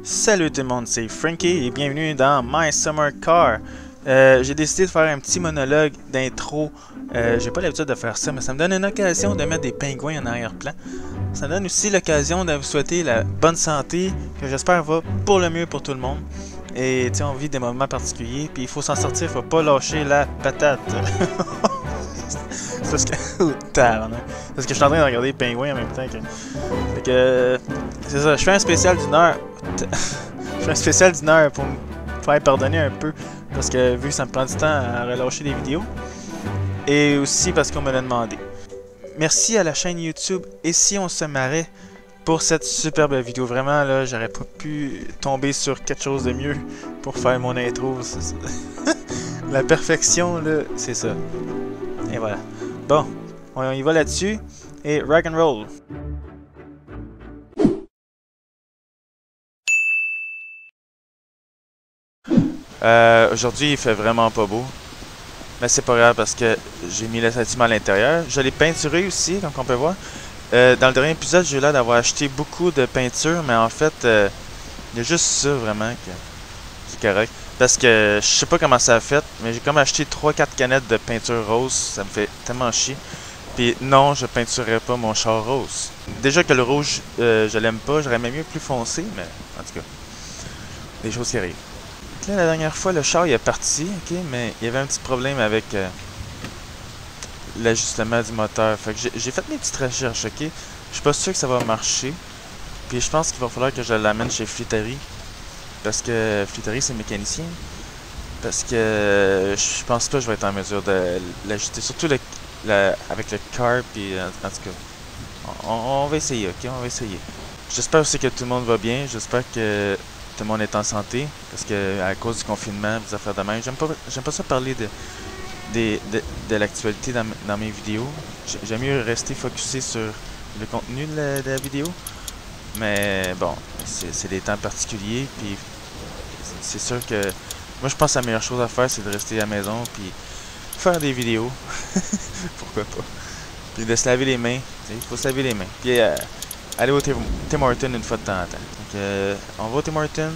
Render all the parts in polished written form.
Salut tout le monde, c'est Frankie et bienvenue dans My Summer Car. J'ai décidé de faire un petit monologue d'intro. J'ai pas l'habitude de faire ça, mais ça me donne une occasion de mettre des pingouins en arrière-plan. Ça me donne aussi l'occasion de vous souhaiter la bonne santé, que j'espère va pour le mieux pour tout le monde. Et tu sais, on vit des moments particuliers, puis il faut s'en sortir, faut pas lâcher la patate. C'est parce que. Parce que je suis en train de regarder les pingouins en même temps que. Fait que. C'est ça, je fais un spécial d'une heure. Je fais un spécial d'une heure pour me faire pardonner un peu. Parce que vu que ça me prend du temps à relâcher des vidéos. Et aussi parce qu'on me l'a demandé. Merci à la chaîne YouTube Et si on se marrait pour cette superbe vidéo. Vraiment là, j'aurais pas pu tomber sur quelque chose de mieux pour faire mon intro. La perfection là, c'est ça. Et voilà. Bon, on y va là-dessus. Et rock and roll. Aujourd'hui, il fait vraiment pas beau. Mais c'est pas grave parce que j'ai mis le sentiment à l'intérieur. Je l'ai peinturé aussi, donc on peut voir. Dans le dernier épisode, j'ai eu l'air d'avoir acheté beaucoup de peinture, mais en fait, il y a juste ça vraiment qui est correct. Parce que je sais pas comment ça a fait, mais j'ai comme acheté 3-4 canettes de peinture rose. Ça me fait tellement chier. Puis non, je peinturerai pas mon char rose. Déjà que le rouge, je l'aime pas. J'aurais même mieux plus foncé, mais en tout cas, des choses qui arrivent. Là, la dernière fois, le char il est parti, ok, mais il y avait un petit problème avec l'ajustement du moteur. Fait que j'ai fait mes petites recherches, ok. Je suis pas sûr que ça va marcher. Puis je pense qu'il va falloir que je l'amène chez Flittery. Parce que Flittery, c'est mécanicien. Parce que je pense pas que je vais être en mesure de l'ajuster. Surtout avec le car, puis en tout cas. On va essayer, ok, on va essayer. J'espère aussi que tout le monde va bien. J'espère que tout le monde est en santé. Parce que à cause du confinement, des affaires de même. J'aime pas ça parler de l'actualité dans mes vidéos. J'aime mieux rester focusé sur le contenu de la vidéo. Mais bon, c'est des temps particuliers. Puis c'est sûr que moi je pense que la meilleure chose à faire c'est de rester à la maison puis faire des vidéos. Pourquoi pas. Puis de se laver les mains. Il faut se laver les mains. Puis aller au Tim Hortons une fois de temps en temps. Donc on va au Tim Hortons.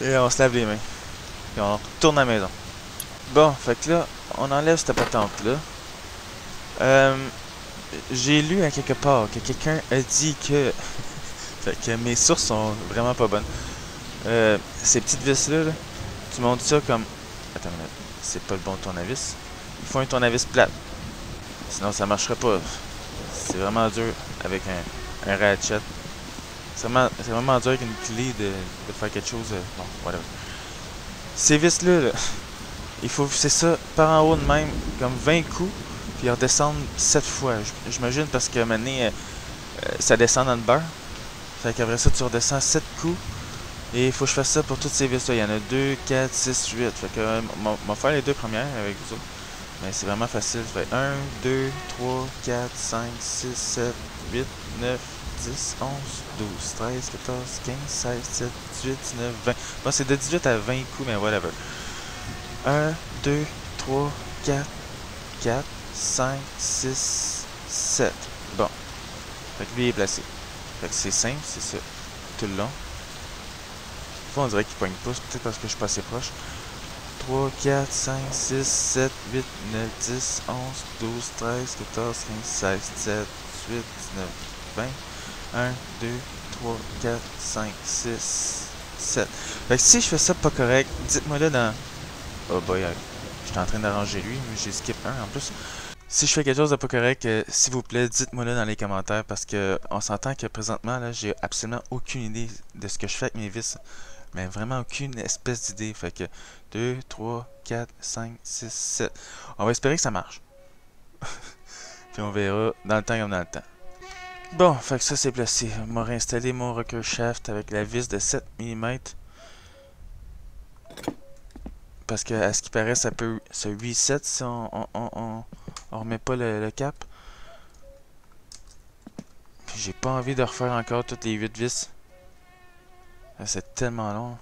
Et on se lave les mains. Puis on retourne à la maison. Bon, fait que là, on enlève cette patente-là. J'ai lu à quelque part que quelqu'un a dit que... fait que mes sources sont vraiment pas bonnes. Ces petites vis-là, là, tu montes ça comme... Attends une minute, c'est pas le bon tournevis. Il faut un tournevis plate. Sinon ça marcherait pas. C'est vraiment dur avec un ratchet. C'est vraiment dur avec une clé de faire quelque chose... bon, whatever. Ces vis-là, là, il faut visser ça par en haut de même, comme 20 coups, puis redescendre 7 fois. J'imagine parce que maintenant, ça descend dans le beurre. Fait qu'après ça, tu redescends 7 coups. Et il faut que je fasse ça pour toutes ces vis-là. Il y en a 2, 4, 6, 8. Fait que on va faire les deux premières avec vous autres. Mais c'est vraiment facile. Ça fait 1, 2, 3, 4, 5, 6, 7, 8, 9, 10, 11, 12, 13, 14, 15, 16, 17, 18, 19, 20. Bon, c'est de 18 à 20 coups, mais whatever. 1, 2, 3, 4, 4, 5, 6, 7. Bon. Fait que lui est placé. Fait que c'est simple, c'est ça. Tout le long. Des fois, on dirait qu'il pogne pas, peut-être parce que je suis pas assez proche. 3, 4, 5, 6, 7, 8, 9, 10, 11, 12, 13, 14, 15, 16, 17, 18, 19, 20. 1, 2, 3, 4, 5, 6, 7. Fait que si je fais ça pas correct, dites-moi là dans... Oh boy, j'étais en train d'arranger lui, mais j'ai skip un en plus. Si je fais quelque chose de pas correct, s'il vous plaît, dites-moi là dans les commentaires parce que on s'entend que présentement là, j'ai absolument aucune idée de ce que je fais avec mes vis. Mais vraiment aucune espèce d'idée. Fait que 2, 3, 4, 5, 6, 7. On va espérer que ça marche. Puis on verra dans le temps comme dans le temps. Bon, fait que ça c'est placé. On m'a réinstallé mon rocker shaft avec la vis de 7 mm. Parce que à ce qui paraît, ça peut se reset si on remet pas le cap. Puis j'ai pas envie de refaire encore toutes les 8 vis. C'est tellement long.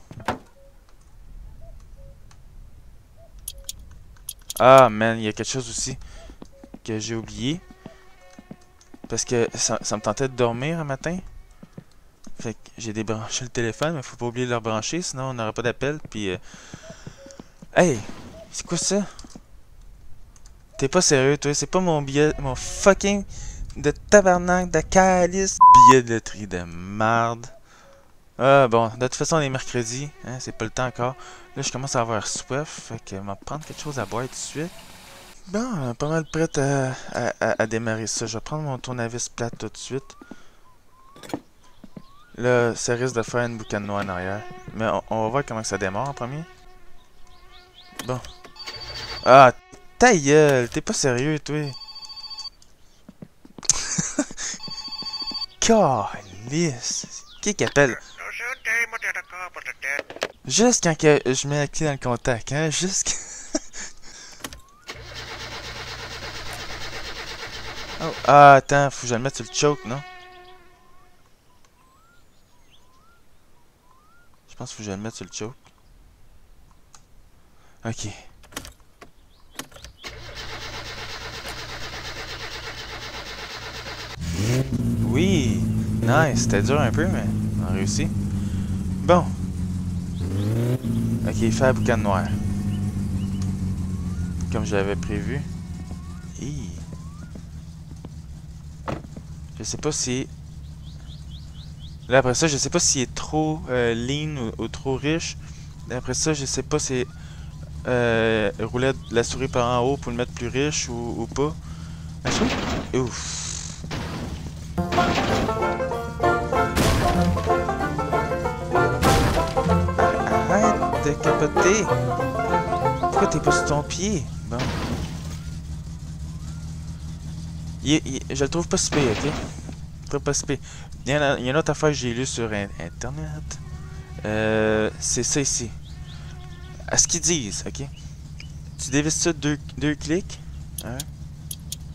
Ah man, il y a quelque chose aussi que j'ai oublié. Parce que ça me tentait de dormir un matin. Fait que j'ai débranché le téléphone, mais faut pas oublier de le rebrancher, sinon on n'aura pas d'appel. Puis, hey, c'est quoi ça? T'es pas sérieux, toi? C'est pas mon billet, mon fucking de tabarnak de calice billet de loterie de marde. Ah bon, de toute façon, on est mercredi, hein, c'est pas le temps encore. Là, je commence à avoir soif, fait que je vais prendre quelque chose à boire tout de suite. Bon, pas mal prête à démarrer ça. Je vais prendre mon tournevis plate tout de suite. Là, ça risque de faire une boucane noire en arrière. Mais on va voir comment ça démarre en premier. Bon. Ah, ta gueule, t'es pas sérieux, toi. Calice. Qui appelle? Juste quand que je mets la clé dans le contact, hein? Juste. Oh. Ah, attends, faut que je le mette sur le choke, non? Je pense qu'il faut que je le mette sur le choke. Ok. Oui! Nice, c'était dur un peu, mais on a réussi. Bon. Ok, fait la boucane noire. Comme j'avais prévu. Hi. Je sais pas si... Là, après ça, je sais pas s'il est trop lean ou trop riche. Après ça, je sais pas si rouler la souris par en haut pour le mettre plus riche ou pas. Ouf. Arrête de capoter. Pourquoi t'es pas sur ton pied? Bon. Je le trouve pas si pire, ok? Je le trouve pas si pire. Il y a une autre affaire que j'ai lue sur Internet. C'est ça ici. À ce qu'ils disent, ok? Tu dévisses ça deux clics. 1,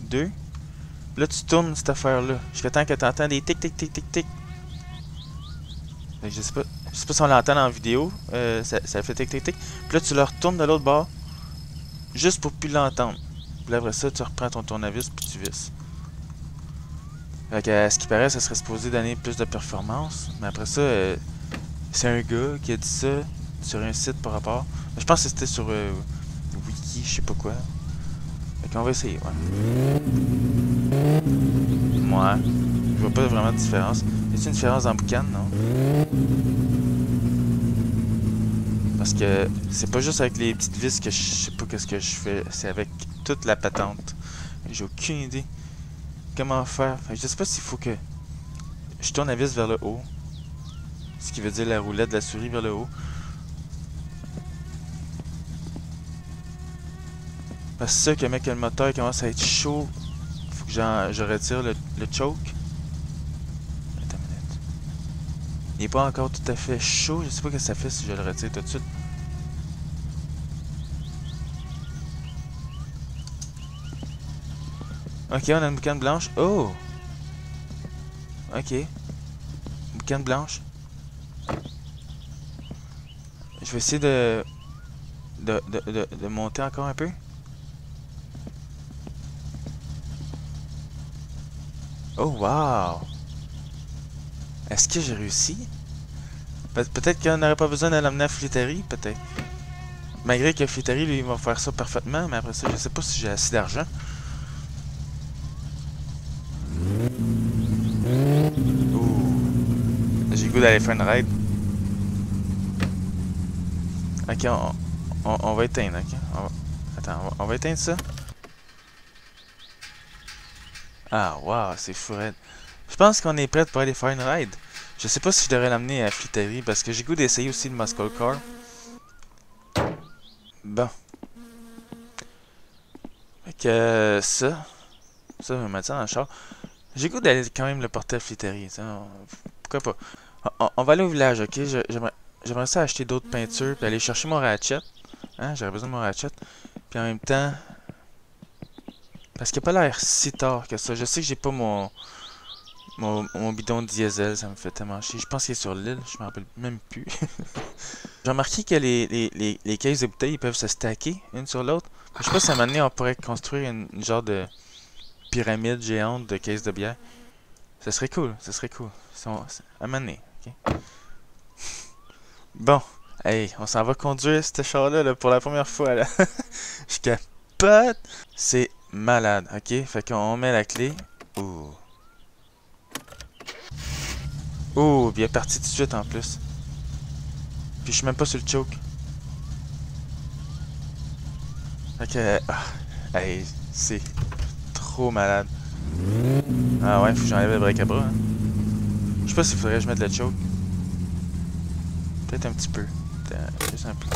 2. Là, tu tournes cette affaire-là. Jusqu'à temps que tu entends des tic tic tic tic tic. Je sais pas si on l'entend dans la vidéo. Ça fait tic tic tic. Puis là, tu le retournes de l'autre bord. Juste pour plus l'entendre. Puis après ça, tu reprends ton tournevis puis tu visses. Fait que, à ce qui paraît, ça serait supposé donner plus de performance. Mais après ça, c'est un gars qui a dit ça sur un site par rapport. Je pense que c'était sur Wiki, je sais pas quoi. Fait qu'on va essayer, ouais. Moi, je vois pas vraiment de différence. Y a-t-il une différence en boucan, non? Parce que c'est pas juste avec les petites vis que je sais pas qu'est-ce que je fais. C'est avec toute la patente. J'ai aucune idée comment faire. Fait que je sais pas s'il faut que je tourne la vis vers le haut. Ce qui veut dire la roulette de la souris vers le haut. Parce que c'est ça que mec, le moteur commence à être chaud. Faut que je retire le choke. Attends une minute. Il est pas encore tout à fait chaud. Je sais pas ce que ça fait si je le retire tout de suite. Ok, on a une boucane blanche. Oh! Ok. Boucane blanche. Je vais essayer de monter encore un peu. Oh, wow! Est-ce que j'ai réussi? Peut-être qu'on n'aurait pas besoin de l'amener à Flittery, peut-être. Malgré que Flittery, lui, il va faire ça parfaitement, mais après ça, je sais pas si j'ai assez d'argent. J'ai le goût d'aller faire une raid. Ok, on va éteindre, ok? Attends, on va éteindre ça. Ah, wow, c'est fou raide. Je pense qu'on est prêt pour aller faire une raid. Je sais pas si je devrais l'amener à Flittery, parce que j'ai le goût d'essayer aussi le Muscle Car. Bon. Fait que ça, je vais mettre ça dans le char. J'ai le goût d'aller quand même le porter à Flittery. Pourquoi pas? On va aller au village, ok? J'aimerais ça acheter d'autres peintures, puis aller chercher mon ratchet. Hein? J'aurais besoin de mon ratchet. Puis en même temps... Parce qu'il n'a pas l'air si tard que ça. Je sais que j'ai pas mon bidon de diesel, ça me fait tellement chier. Je pense qu'il est sur l'île, je me rappelle même plus. J'ai remarqué que les caisses de bouteilles ils peuvent se stacker une sur l'autre. Je sais pas si à un moment donné on pourrait construire une genre de pyramide géante de caisses de bière. Ça serait cool, ça serait cool. À un moment donné, ok? Bon, hey, on s'en va conduire ce char-là là, pour la première fois, là. Je capote! C'est malade, ok? Fait qu'on met la clé. Ouh. Ouh, bien parti tout de suite en plus. Puis je suis même pas sur le choke. Fait que... ah, hey, c'est trop malade. Ah ouais, faut que j'enlève le break à bras, hein. Je sais pas s'il faudrait que je mette le choke. Peut-être un petit peu. Juste un peu.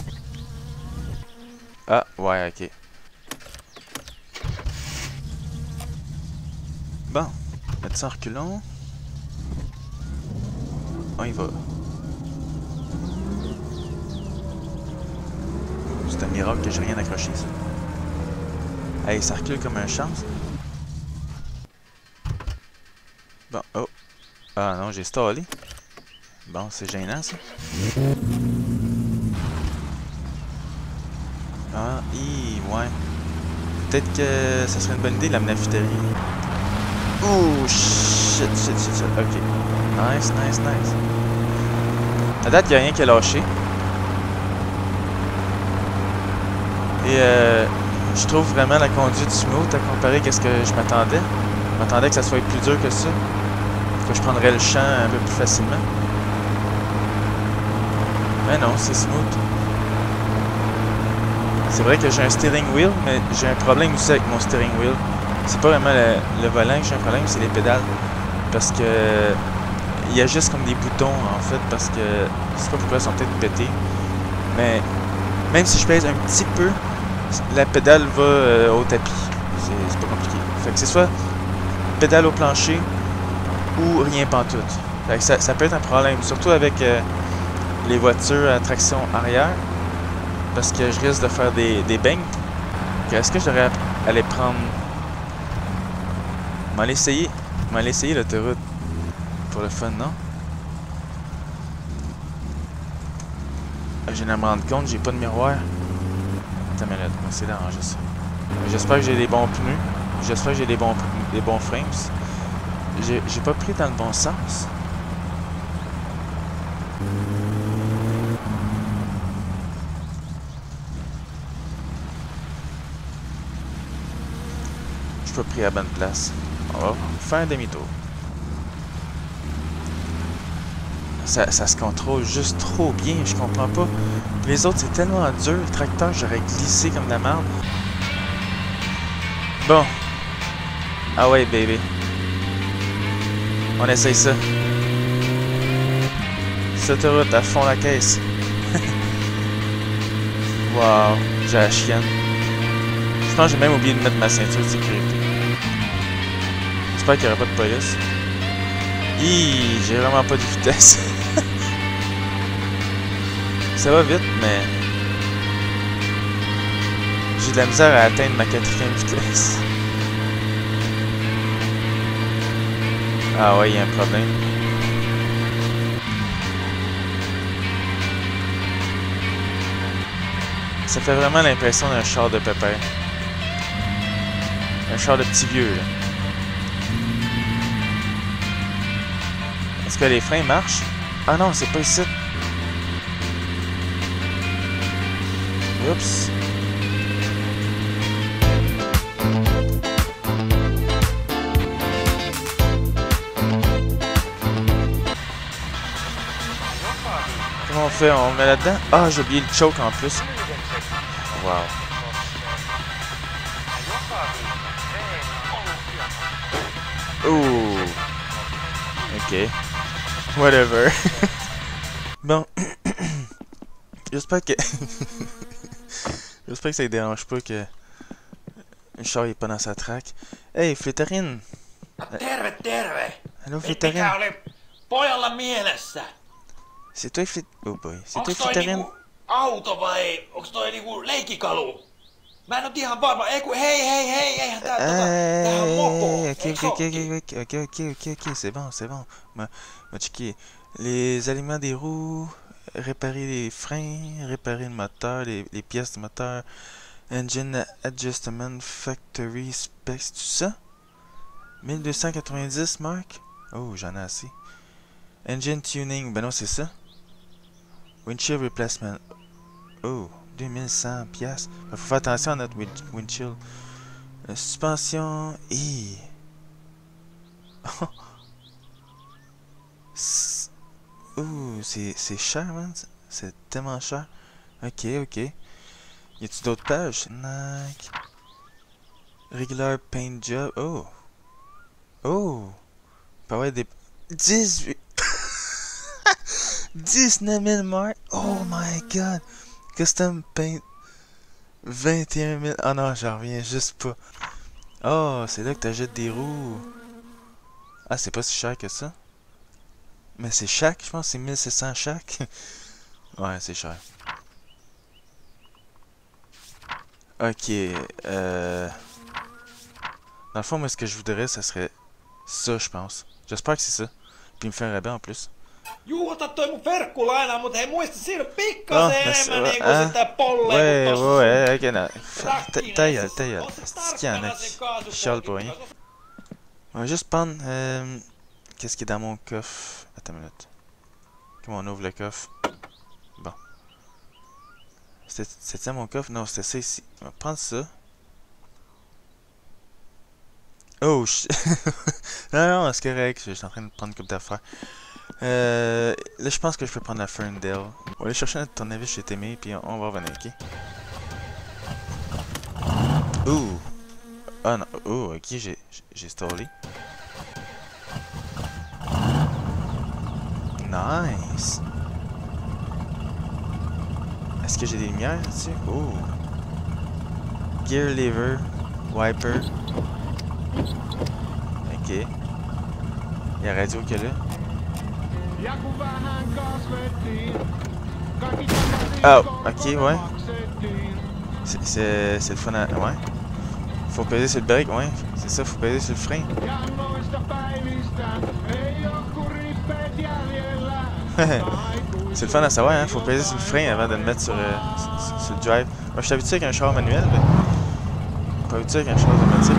Ah, ouais, ok. Bon, mettre ça en reculons. On y va. C'est un miracle que j'ai rien accroché, ça. Hey, ça recule comme un chance. Bon, oh. Ah non, j'ai stallé. Bon, c'est gênant, ça. Ah, ouais. Peut-être que ça serait une bonne idée, l'amener à la fuiterie. Oh, shit. Ok. Nice. À date, il n'y a rien qui a lâché. Et je trouve vraiment la conduite smooth à comparer à ce que je m'attendais. Je m'attendais que ça soit plus dur que ça. Que je prendrais le champ un peu plus facilement. Mais non, c'est smooth. C'est vrai que j'ai un steering wheel, mais j'ai un problème aussi avec mon steering wheel. C'est pas vraiment le volant que j'ai un problème, c'est les pédales. Parce que il y a juste comme des boutons en fait, parce que je sais pas pourquoi ils sont peut-être pétés. Mais même si je pèse un petit peu, la pédale va au tapis. C'est pas compliqué. Fait que c'est soit pédale au plancher ou rien pantoute. Fait que ça peut être un problème, surtout avec les voitures à traction arrière. Parce que je risque de faire des bangs. Est-ce que je devrais aller prendre... m'aller essayer l'autoroute. Pour le fun, non? Je viens de me rendre compte, j'ai pas de miroir. Attends une minute, on va essayer d'arranger ça. J'espère que j'ai des bons pneus. J'espère que j'ai des bons frames. J'ai pas pris dans le bon sens. Je suis pas pris à la bonne place. On va faire un demi-tour. Ça se contrôle juste trop bien, je comprends pas. Les autres, c'est tellement dur. Le tracteur, j'aurais glissé comme de la merde. Bon. Ah ouais, baby. On essaye ça. Cette autoroute à fond la caisse. Wow, j'ai la chienne. Je pense que j'ai même oublié de mettre ma ceinture de sécurité. J'espère qu'il n'y aura pas de police. J'ai vraiment pas de vitesse. Ça va vite, mais j'ai de la misère à atteindre ma 4e vitesse. Ah ouais, il y a un problème. Ça fait vraiment l'impression d'un char de pépère. Un char de petit vieux, là. Est-ce que les freins marchent? Ah non, c'est pas ici. Oups. Comment on fait? On met là-dedans? Ah, j'ai oublié le choke en plus. Wow. Ouh. Ok. Whatever. Bon. J'espère que... J'espère que ça ne dérange pas que... le char est pas dans sa traque. Hey, Flytarine! Terve! Allô, Flytarine? Mikä oli pojalla mielessä? C'est toi, Oh boy. C'est toi, Onks toi Flytarine? niinku auto vai onks toi niinku leikkikalu? Mä en oo ihan varma. Ei kun hei, eihän tää tää on mopo. Ok, c'est bon. M'a checké. Les aliments des roues, réparer les freins, réparer le moteur, les pièces du moteur, engine adjustment, factory specs, tout ça? 1290, Mark? Oh, j'en ai assez. Engine tuning, ben non, c'est ça. Windshield replacement. Oh, 2100 piastres. Faut faire attention à notre windshield. Suspension. Ouh, c'est cher, man. C'est tellement cher. Ok, ok. Y a-tu d'autres pages? Nike. Regular paint job. Oh. Oh. Pas ouais, des. 18. 19 000 marks. Oh my god. Custom paint. 21 000. Oh non, j'en reviens juste pas. Oh, c'est là que t'achètes des roues. Ah, c'est pas si cher que ça. Mais c'est chaque, je pense, c'est 1600 chaque. Ouais, c'est cher. Ok, dans le fond, moi, ce que je voudrais, ça serait ça, je pense. J'espère que c'est ça. Puis il me fait un rabais en plus. Juuta toi mun verkkulainaa, mut hei muista siirry Non, pikkasen mais enemmän c'est... niinku sitä polleen, Ouais, kun ouais, ok, non. Rakkinen, Ta gueule, siis ta gueule. ota C'est qu'il y en a tarkkana sen qui chialent pour rien. kaasupolkin. On va juste prendre... qu'est-ce qui est dans mon coffre? Attends une minute. Comment on ouvre le coffre? Bon. C'était ça mon coffre? Non, c'était ça ici. On va prendre ça. Oh, non, non, c'est correct. Je suis en train de prendre une coupe d'affaires. Là, je pense que je peux prendre la Ferndale. On va aller chercher notre tournevis chez Témé, puis on va revenir, ok? Ouh! Ah non, oh, ok, j'ai stallé. Nice! Est-ce que j'ai des lumières là-dessus? Oh! Gear lever, wiper. Ok. Il y a radio qu'il y a là. Oh, ok, ouais. C'est le fun à... Ouais. Faut peser sur le break, ouais. C'est ça, faut peser sur le frein. C'est le fun à savoir, hein. Faut peser sur le frein avant de le mettre sur le drive. Moi, je suis habitué avec un char manuel, mais pas habitué avec un char automatique.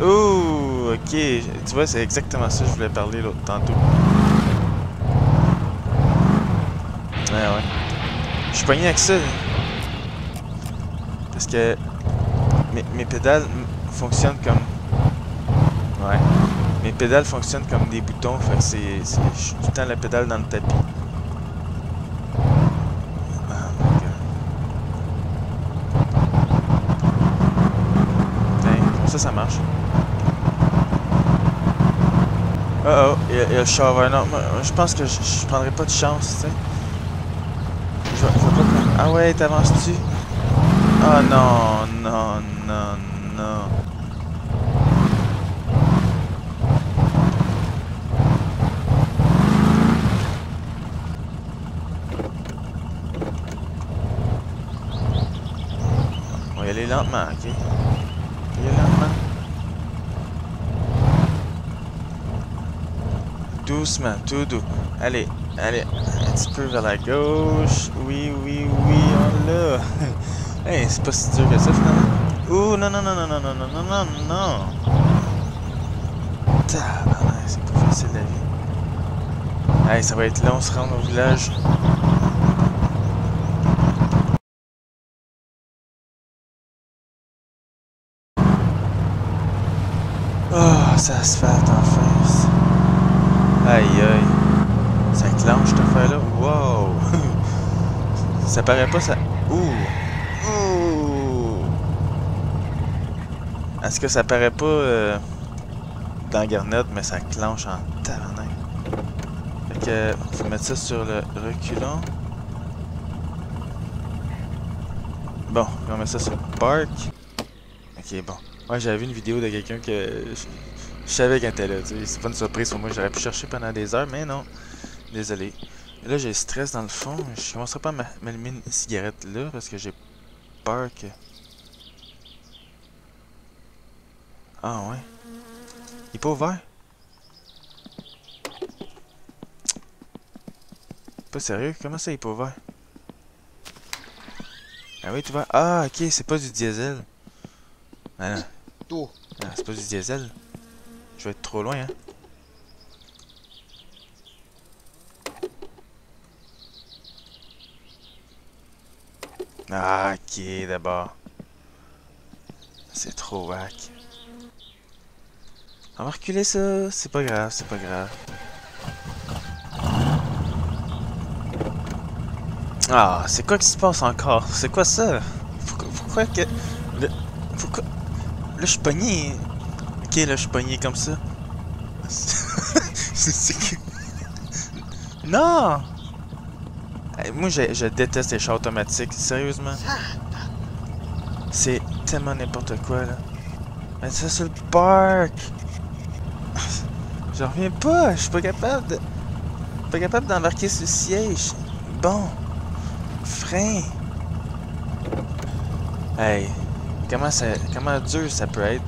Ouh, ok. Tu vois, c'est exactement ça que je voulais parler l'autre tantôt. Ouais, ouais. Je suis pogné avec ça. Parce que mes pédales fonctionnent comme... Ouais. Mes pédales fonctionnent comme des boutons. Fait que je suis tout le temps la pédale dans le tapis. Oh my god. Tiens, ça marche. Oh oh, il y a le char. Non, je pense que je prendrai pas de chance, tu sais. Je vais pas prendre... Ah ouais, t'avances-tu? Oh non, non, non, non. On va y aller lentement, ok? On va y aller lentement. Doucement, tout doux. Allez, allez, un petit peu vers la gauche. Oui, oui, oui, on l'a. Hey, c'est pas si dur que ça finalement. Ouh, non, non, non, non, non, non, non, non, non, non. Tabarnak, c'est pas facile la vie. Hey, ça va être long, se rendre au village. Oh, ça asphalte en face. Aïe, aïe. Ça clenche cette affaire-là. Wow. Ça paraît pas, ça... Ouh. Ouh. Est-ce que ça paraît pas dans Garnet, mais ça clenche en tabarnak. Fait que, faut mettre ça sur le reculon. Bon, on va mettre ça sur le park. Ok, bon. Ouais, j'avais vu une vidéo de quelqu'un que... Je savais qu'elle était là, tu sais. C'est pas une surprise pour moi, j'aurais pu chercher pendant des heures, mais non. Désolé. Et là, j'ai le stress dans le fond. Je commencerai pas à m'allumer une cigarette là, parce que j'ai peur que... Ah ouais. Il est pas ouvert? Pas sérieux? Comment ça, il est pas ouvert? Ah oui, tu vois. Ah, ok, c'est pas du diesel. Ah non. Tuu. Ah, c'est pas du diesel. Je vais être trop loin, hein. Ah, ok, d'abord. C'est trop wack. On va reculer ça. C'est pas grave, c'est pas grave. Ah, c'est quoi qui se passe encore? C'est quoi ça? Pourquoi que... Pourquoi... Là, je suis pogné. Ok, là, je suis pogné comme ça. Non! Hey, moi, je déteste les chars automatiques. Sérieusement. C'est tellement n'importe quoi, là. Mais ça, c'est le parc! Je reviens pas. Je suis pas capable de... Pas capable d'embarquer sur le siège. Bon. Frein. Hey. Comment dur ça peut être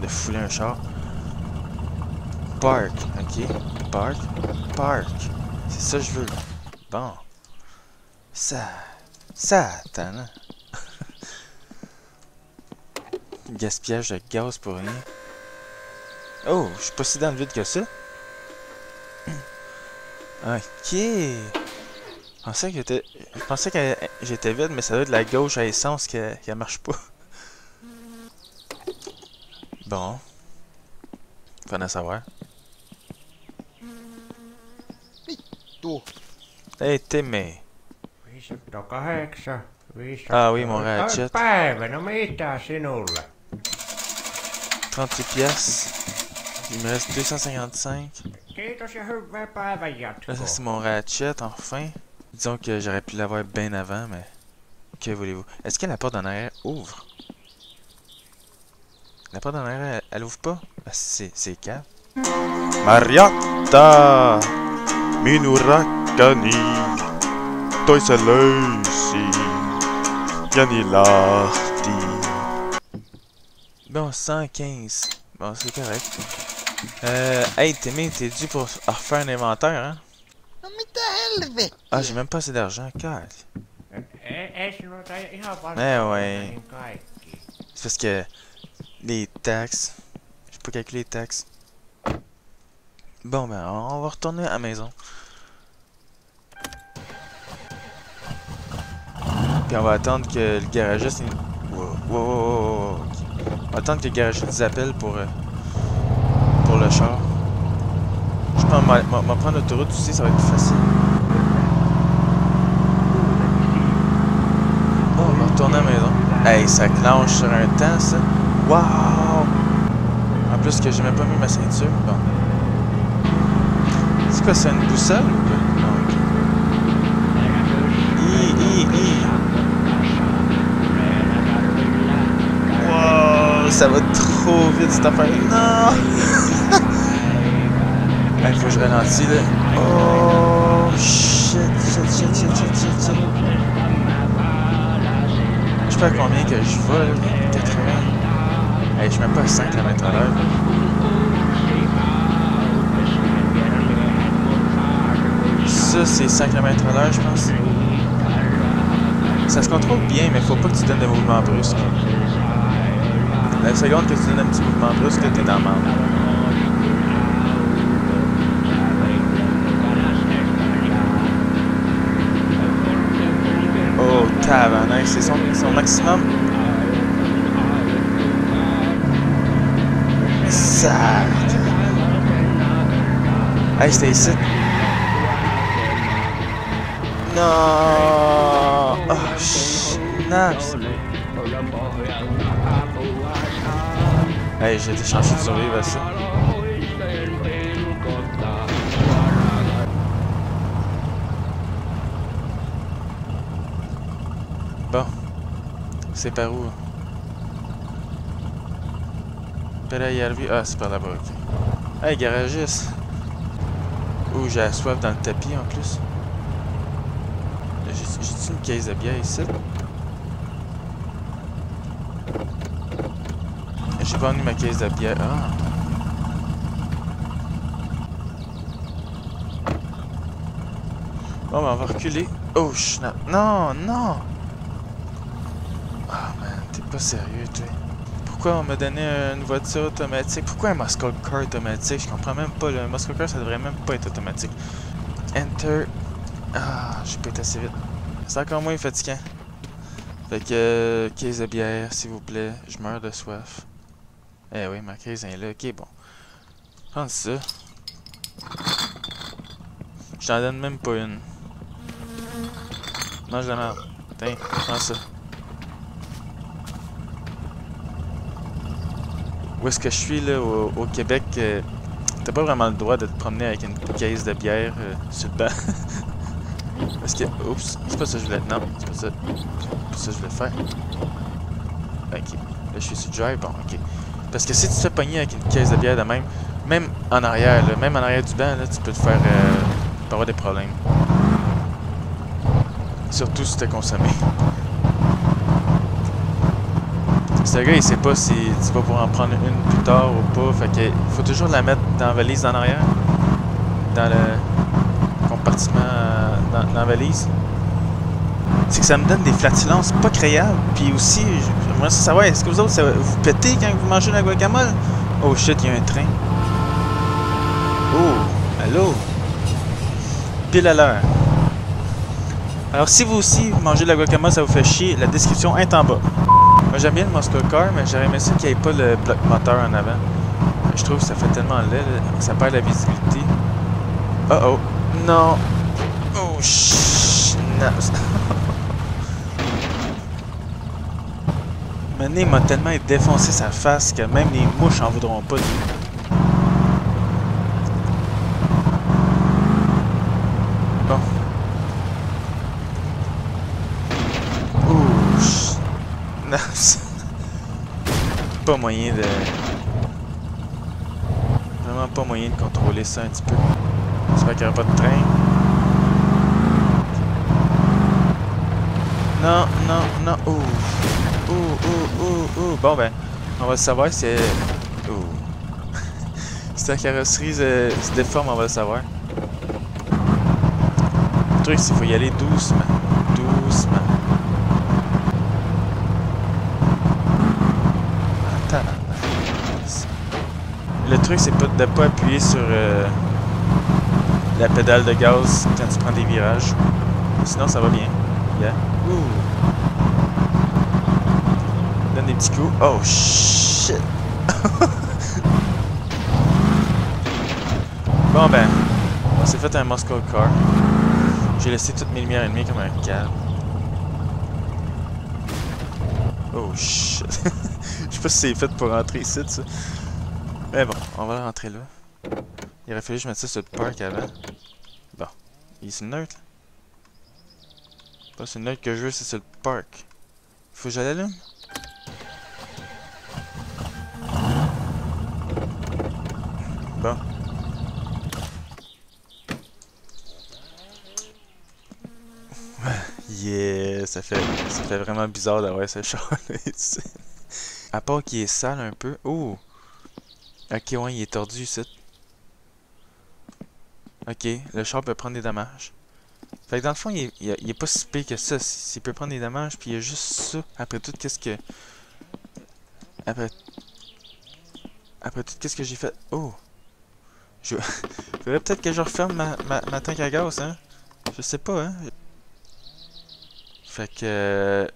de fouler un char? Park, ok? Park. Park. C'est ça que je veux. Bon. Ça attend, là. Gaspillage de gaz pour rien. Oh, je suis pas si dans le vide que ça. Ok. Je pensais que j'étais vide, mais ça doit être la gauche à essence qui marche pas. Bon. Fallait savoir. Hey, Timmy. 508, 500. Ah oui, mon ratchet. Päivä, no mitä sinulle? 38 piastres. Il me reste 255. Kiitos ja hyvää päivän Là, jatkoa. ça c'est mon ratchet, enfin. Disons que j'aurais pu l'avoir bien avant, mais... Que voulez-vous? Est-ce que la porte en arrière ouvre? La porte en arrière, elle ouvre pas? Ah, c'est cave. Mariatta! Minurakani! Toiselösi! Yanilahti! Bon, 115. Bon, c'est correct. Hey, Timmy, t'es dû pour refaire un inventaire, hein? No mitä helvettiä? Ah, j'ai même pas assez d'argent, God. Ei sinulla ihan Eh varmaan ouais. niin kaikki. C'est parce que les taxes. J'ai pas calculé les taxes. Bon, ben, on va retourner à la maison. Puis on va attendre que le garagiste... Wow. On va attendre que le garagiste nous appelle pour le char. Je pense qu'on va prendre l'autoroute aussi, ça va être plus facile. Bon, on va retourner à la maison. Hey, ça clenche sur un temps, ça. Wow! En plus que j'ai même pas mis ma ceinture. Bon. C'est quoi, c'est une boussole ou quoi? Non, ok. Wow! Ça va trop vite cette affaire. Non! Il faut que je ralentis là. Oh! Shit. Je sais pas à combien que je vole. 80. Hey, je suis même pas à 5 km/h. Ça, c'est 5 km/h, je pense. Ça se contrôle bien, mais faut pas que tu donnes des mouvements brusques. La seconde que tu donnes un petit mouvement brusque, là, t'es dans le marde. Oh, tabarnak, c'est son maximum. Sac. Hey, c'était ici. Non. Oh, snaps. Hey, j'ai été chanceux de survivre à ça. Bon. C'est par où? Perayarvi. Ah, c'est par là-bas, ok. Hey, garagiste. Ouh, j'ai la soif dans le tapis en plus. J'ai-tu une caisse de bière ici? J'ai pas emmené ma caisse de bière. Ah! Bon, ben on va reculer. Oh, snap. Non! Ah, man, t'es pas sérieux, toi. Pourquoi on m'a donné une voiture automatique? Pourquoi un muscle car automatique? Je comprends même pas. Le muscle car, ça devrait même pas être automatique. Enter. Ah, j'ai pas été assez vite. C'est encore moins fatigant. Fait que, caisse de bière, s'il vous plaît. Je meurs de soif. Eh oui, ma crise est là. Ok, bon. Prends ça. Je t'en donne même pas une. Mange la merde. Tiens, prends ça. Où est-ce que je suis, là, au Québec? T'as pas vraiment le droit de te promener avec une caisse de bière sur le banc. Parce que... Oups, c'est pas ça que je voulais... Non, c'est pas ça. C'est pas ça que je voulais faire. Ok. Là, je suis sur le drive. Bon, ok. Parce que si tu te fais pogner avec une caisse de bière de même en arrière, là, même en arrière du banc, là, tu peux te faire... tu peux avoir des problèmes. Surtout si t'as consommé. Ce gars, il sait pas si tu vas pouvoir en prendre une plus tard ou pas. Fait que faut toujours la mettre dans la valise en arrière. Dans le compartiment dans la valise. C'est que ça me donne des flatulences pas créables. Puis aussi, j'aimerais savoir, est-ce que vous autres, vous pétez quand vous mangez la guacamole? Oh shit, il y a un train. Oh, allô? Pile à l'heure. Alors si vous aussi mangez de la guacamole, ça vous fait chier, la description est en bas. Moi j'aime bien le muscle car, mais j'aurais aimé ça qu'il n'y ait pas le bloc moteur en avant. Je trouve que ça fait tellement laid, là, ça perd la visibilité. Oh oh, non. Oh shit. Mané m'a tellement défoncé sa face que même les mouches en voudront pas de lui. Bon. Non, pas moyen de... Vraiment pas moyen de contrôler ça un petit peu. J'espère qu'il n'y aura pas de train. Non, non, non. Ouh. Ouh. Bon ben, on va le savoir si... Ouh. Si la carrosserie se déforme, on va le savoir. Le truc, c'est qu'il faut y aller doucement. Doucement. Le truc, c'est de ne pas appuyer sur la pédale de gaz quand tu prends des virages. Sinon, ça va bien. Yeah. Ouh. Donne des petits coups. Oh, shit. Bon, ben, on s'est fait un muscle car. J'ai laissé toutes mes lumières allumées comme un câble. Oh, shit. Je sais pas si c'est fait pour rentrer ici, ça. Mais bon, on va rentrer là. Il aurait fallu que je mette ça sur le parc avant. Bon. Il est sur le neutre, là? Pas sur le neutre que je veux, c'est sur le parc. Faut que je l'allume? Bon. Yeah, ça fait vraiment bizarre d'avoir ce char-là ici. À part qu'il est sale un peu. Oh! Ok, ouais, il est tordu ici. Ok, le char peut prendre des dommages. Fait que dans le fond, il est pas si pire que ça. S'il peut prendre des dommages, puis il y a juste ça. Après tout, qu'est-ce que... Après tout, qu'est-ce que j'ai fait? Oh! Faudrait peut-être que je referme ma tank à gaz, hein? Je sais pas, hein? Fait que...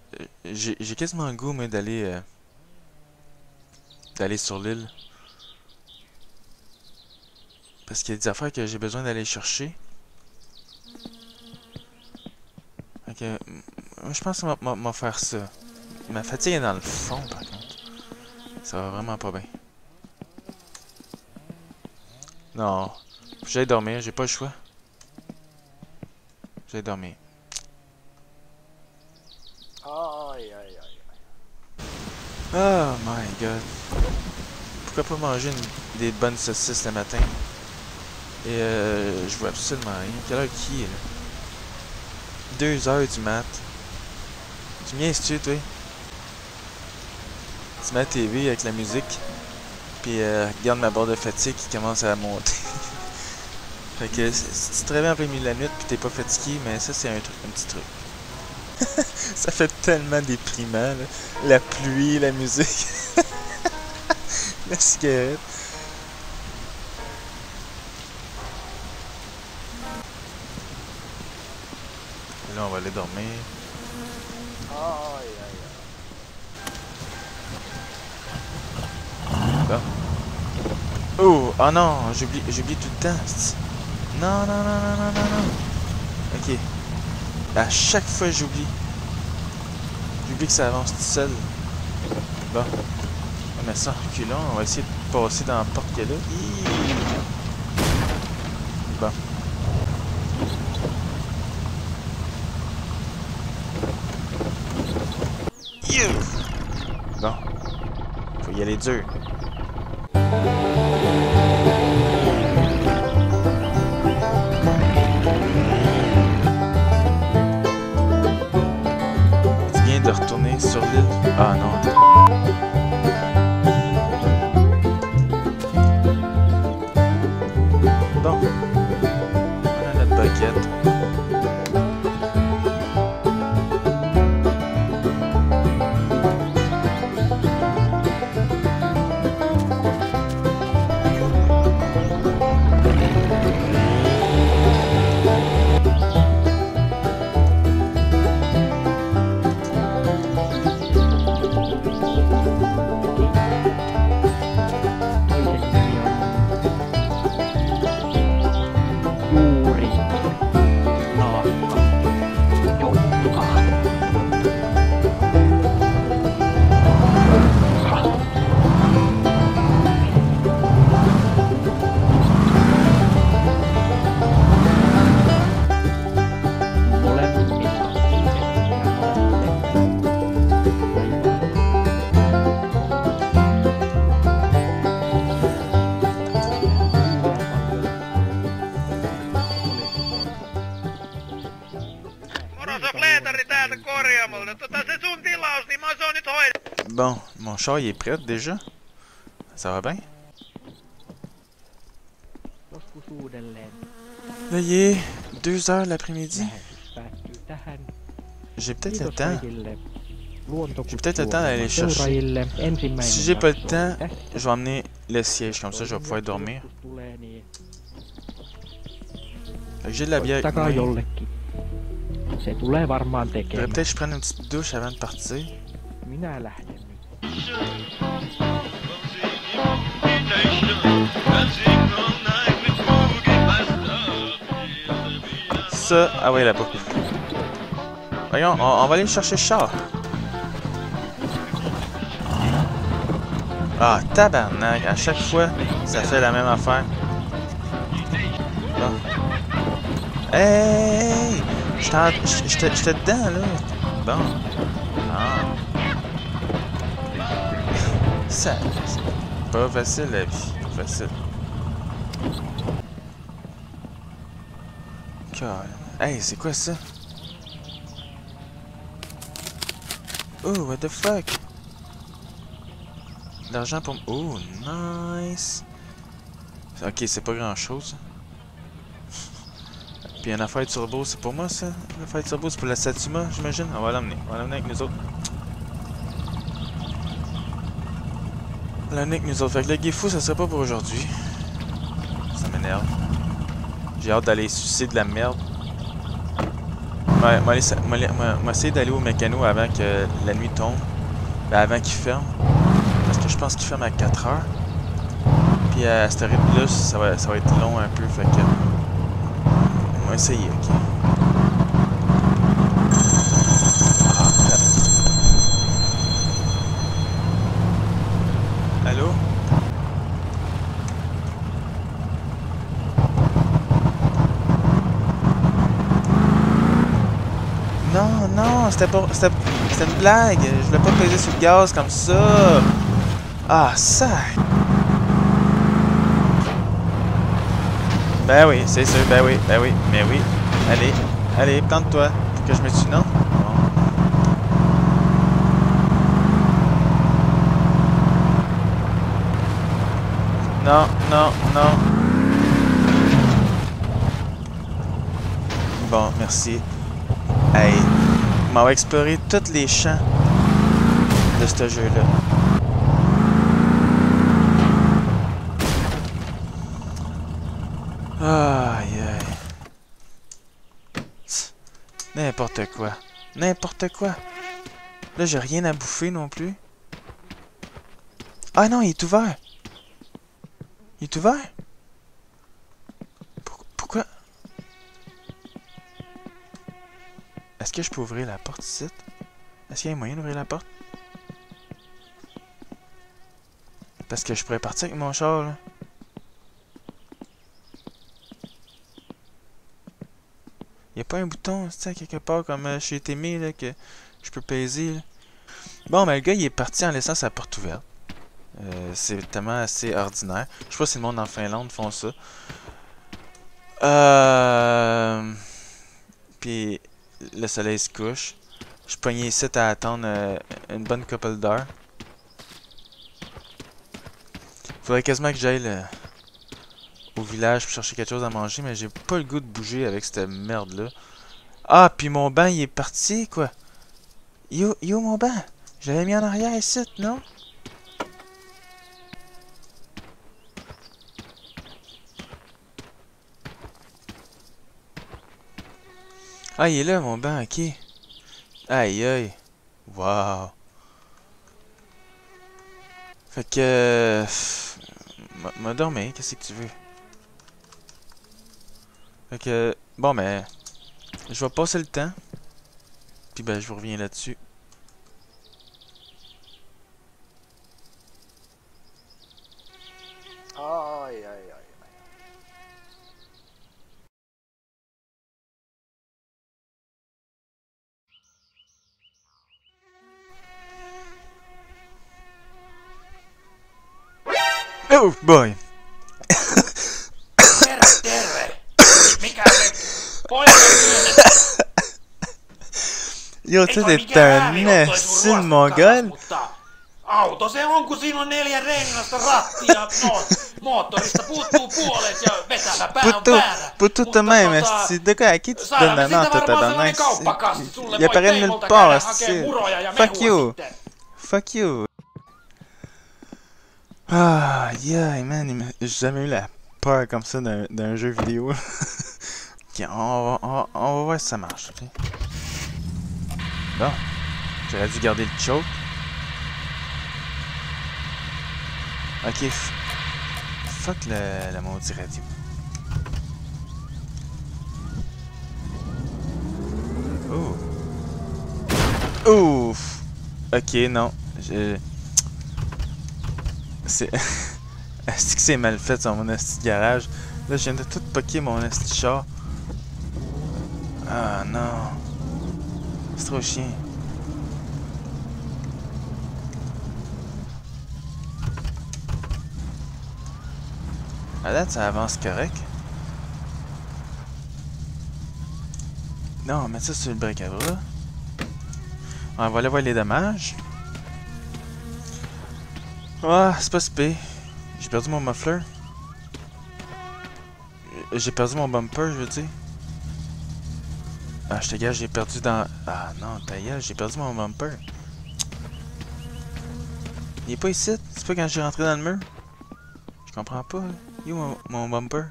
j'ai quasiment le goût, moi, d'aller sur l'île. Parce qu'il y a des affaires que j'ai besoin d'aller chercher. Fait que... Moi, je pense qu'on va faire ça. Ma fatigue est dans le fond, par contre. Ça va vraiment pas bien. Non. Faut que j'aille dormir, j'ai pas le choix. J'aille dormir. Oh my god. Pourquoi pas manger des bonnes saucisses le matin? Et je vois absolument rien. Quelle heure qui est là? 2 h du mat. Tu me niaises-tu, toi? Tu mets la TV avec la musique. Puis regarde ma barre de fatigue qui commence à monter. Fait que si tu te réveilles en plein milieu de la nuit pis t'es pas fatigué, mais ça c'est un petit truc. Ça fait tellement déprimant, là. La pluie, la musique. La cigarette. Et là on va aller dormir. Bon. Oh, oh non, j'oublie tout le temps. Non, non, non, non, non, non, non. Ok. À chaque fois, j'oublie. J'oublie que ça avance tout seul. Bon. On met ça en reculant. On va essayer de passer dans la porte qu'il y a là. Bon. Bon. Faut y aller dur. Tu viens de retourner sur l'île? Ah non, bon. On a notre baguette. Bon, mon char il est prêt déjà. Ça va bien? Là il est 2 h l'après-midi. J'ai peut-être le temps. J'ai peut-être le temps d'aller les chercher. Si j'ai pas le temps, je vais emmener le siège, comme ça je vais pouvoir dormir. Fait que j'ai de la bière avec moi. Faudrait peut-être que je prenne une petite douche avant de partir. Ça, ah ouais là-bas. Voyons, on va aller chercher le char. Ah, tabarnak, à chaque fois, ça fait la même affaire. Bon. Hey! J'étais dedans, là. Bon. Ah. Ça, c'est pas facile, la vie. Pas facile. God. Hey, c'est quoi ça? Oh, what the fuck? L'argent pour... Oh, nice! Ok, c'est pas grand-chose. Puis une affaire turbo, c'est pour moi ça? Une affaire turbo, c'est pour la Satsuma, j'imagine? On va l'emmener. On va l'emmener avec nous autres. On va l'emmener avec nous autres. Fait que le Gifu, ça serait pas pour aujourd'hui. Ça m'énerve. J'ai hâte d'aller sucer de la merde. Moi, essayer d'aller au mécano avant que la nuit tombe. Ben, avant qu'il ferme. Parce que je pense qu'il ferme à 4 h. Puis à ce rythme-là, ça va être long un peu. Fait que... On va essayer, ok. Allô? Non, non, c'était une blague. Je voulais pas peser sur le gaz comme ça. Ah, ça. Ben oui, c'est sûr, ben oui, mais oui. Allez, plante-toi. Faut que je me tue, non? Bon. Non. Bon, merci. Hey, on va explorer tous les champs de ce jeu-là. Aïe. N'importe quoi. Là, j'ai rien à bouffer non plus. Ah non, il est ouvert. Il est ouvert? Pourquoi? Est-ce que je peux ouvrir la porte ici? Est-ce qu'il y a moyen d'ouvrir la porte? Parce que je pourrais partir avec mon char, là. Y a pas un bouton, tu sais, quelque part, comme chez Témé, là, que je peux peser, là. Bon, ben, le gars, il est parti en laissant sa porte ouverte. C'est tellement assez ordinaire. Je sais pas si le monde en Finlande font ça. Puis, le soleil se couche. Je suis pogné ici à attendre une bonne couple d'heures. Faudrait quasiment que j'aille au village pour chercher quelque chose à manger, mais j'ai pas le goût de bouger avec cette merde-là. Ah, puis mon banc, il est parti, quoi. Yo, mon banc. Je l'avais mis en arrière ici, non? Ah, il est là, mon banc, ok. Aïe, aïe. Wow. Fait que... m'a dormi, qu'est-ce que tu veux? Fait que... Bon, ben... Je vais passer le temps. Puis ben, je vous reviens là-dessus. Aïe, aïe, aïe. Oh, boy! Terve, terve! Mikä se poika työnnettä? Yo, Ei tu toi t'es mikään un ääni oo toi sun esti ruoskan mongol! kanssa, mutta auto se on, kun siinä on 4 rengasta, ratti ja moottorista puuttuu puolet ja vetävä pää on väärä. Pour tout de même, esti, de quoi, à qui tu te donnes la main, toi, tabarnak? Il apparaît de nulle part, esti. Fuck you! Fuck you! Ah, yeah, man, j'ai jamais eu la peur comme ça d'un jeu vidéo. Ok, on va voir si ça marche, ok? Bon, j'aurais dû garder le choke. Ok, fuck le maudit radio. Oh. Ouf. Ok, non. C'est... Est-ce que c'est mal fait sur mon esti de garage? Là, je viens de tout poquer mon esti char. Ah non. C'est trop chiant. À date, ça avance correct. Non, on va mettre ça sur le bric à bras. On va aller voir les dommages. Ah, c'est pas si pire. J'ai perdu mon muffler. J'ai perdu mon bumper, je veux dire. Ah, je te gage, j'ai perdu dans... Ah non, ta gueule, j'ai perdu mon bumper. Il est pas ici. C'est pas quand j'ai rentré dans le mur. Je comprends pas. Il est où mon bumper?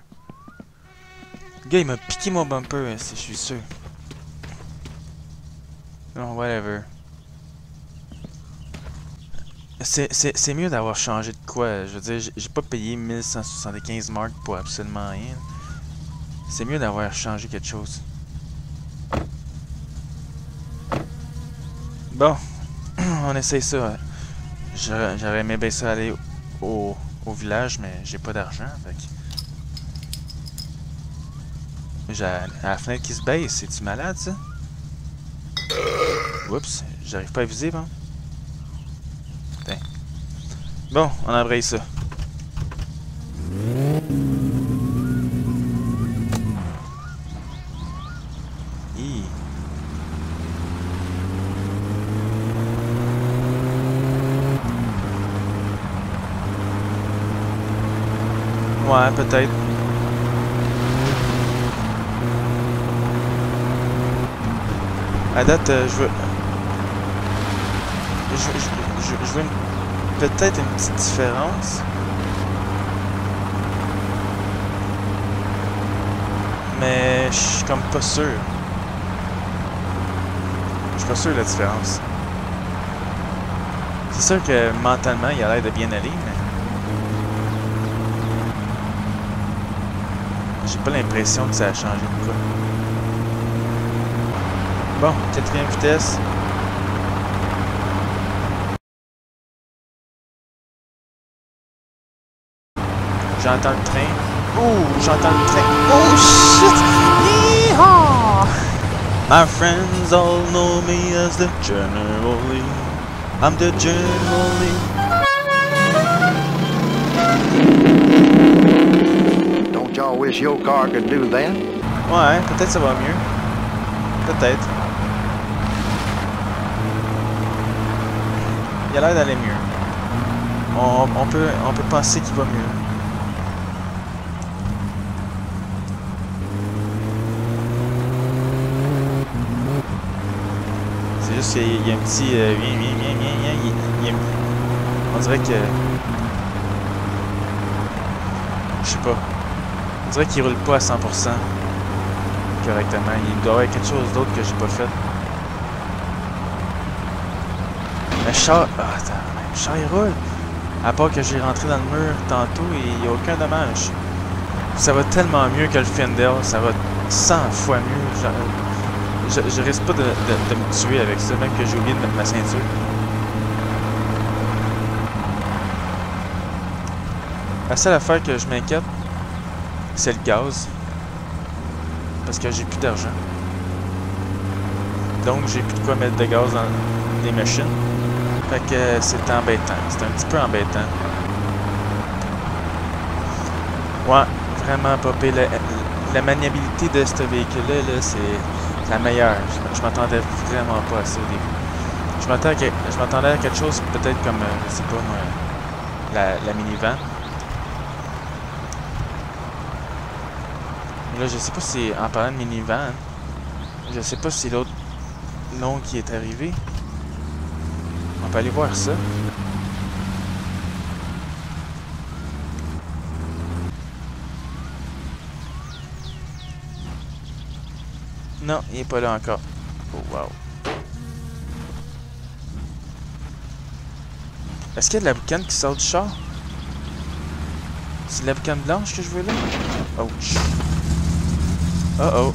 Le gars, il m'a piqué mon bumper, je suis sûr. Non, whatever. C'est mieux d'avoir changé de quoi. Je veux dire, j'ai pas payé 1175 marks pour absolument rien. C'est mieux d'avoir changé quelque chose. Bon, on essaye ça. J'aurais aimé bien ça aller au village, mais j'ai pas d'argent. J'ai la fenêtre qui se baisse. C'est-tu malade, ça? Oups, j'arrive pas à viser, bon. Putain. Bon, on embraye ça. Hi. Ouais, peut-être. À date, je veux... Je veux peut-être une petite différence. Mais je suis comme pas sûr. Je suis pas sûr de la différence. C'est sûr que mentalement, il a l'air de bien aller, mais... J'ai pas l'impression que ça a changé de quoi. Bon, 4e vitesse. J'entends le train. Oh, j'entends le train. Oh shit! Yeehaw! My friends all know me as the General Lee. I'm the General Lee. Don't y'all wish your car could do that? Ouais, peut-être ça va mieux. Peut-être. Il a l'air d'aller mieux. On peut penser qu'il va mieux. C'est juste qu'il y a un petit... viens. On dirait que... Je sais pas. On dirait qu'il roule pas à 100% correctement. Il doit y avoir quelque chose d'autre que j'ai pas fait. Le char... Ah, attends. Le char, il roule. À part que j'ai rentré dans le mur tantôt et il n'y a aucun dommage. Ça va tellement mieux que le Fendel. Ça va 100 fois mieux. Je risque pas de me tuer avec ça, même que j'ai oublié de mettre ma ceinture. La seule affaire que je m'inquiète, c'est le gaz. Parce que j'ai plus d'argent. Donc j'ai plus de quoi mettre de gaz dans les machines. Fait que c'est embêtant. C'est un petit peu embêtant. Ouais, vraiment pas pire. La maniabilité de ce véhicule-là, -là, c'est la meilleure. Je m'attendais vraiment pas à ça au début. Je m'attendais à quelque chose peut-être comme, je sais pas moi, la minivan. Mais là, je sais pas si, en parlant de minivan, je sais pas si l'autre nom qui est arrivé. On peut aller voir ça. Non, il est pas là encore. Oh, wow. Est-ce qu'il y a de la boucane qui sort du char? C'est de la boucane blanche que je veux là? Ouch. Oh oh.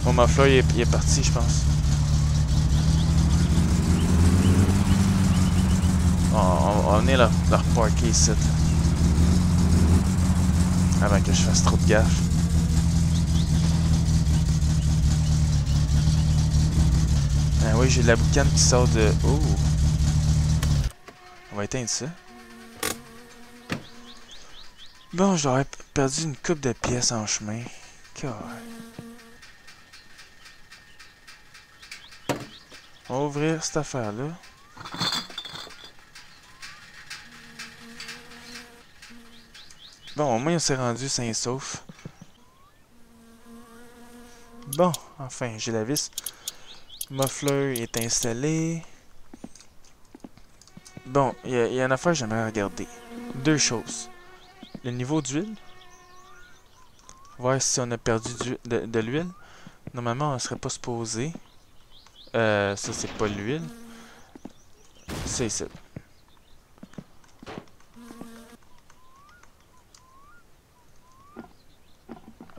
Mon muffler il est parti, je pense. On va venir leur parker ici. Là. Avant que je fasse trop de gaffe. Ah oui, j'ai de la boucane qui sort de... Oh! On va éteindre ça. Bon, j'aurais perdu une coupe de pièces en chemin. God. On va ouvrir cette affaire-là. Bon, au moins on s'est rendu sain et sauf. Bon, enfin, j'ai la vis. Muffler est installé. Bon, il y a une affaire que j'aimerais regarder. Deux choses. Le niveau d'huile. Voir si on a perdu de l'huile. Normalement, on ne serait pas supposé. Ça, c'est pas l'huile. C'est ça.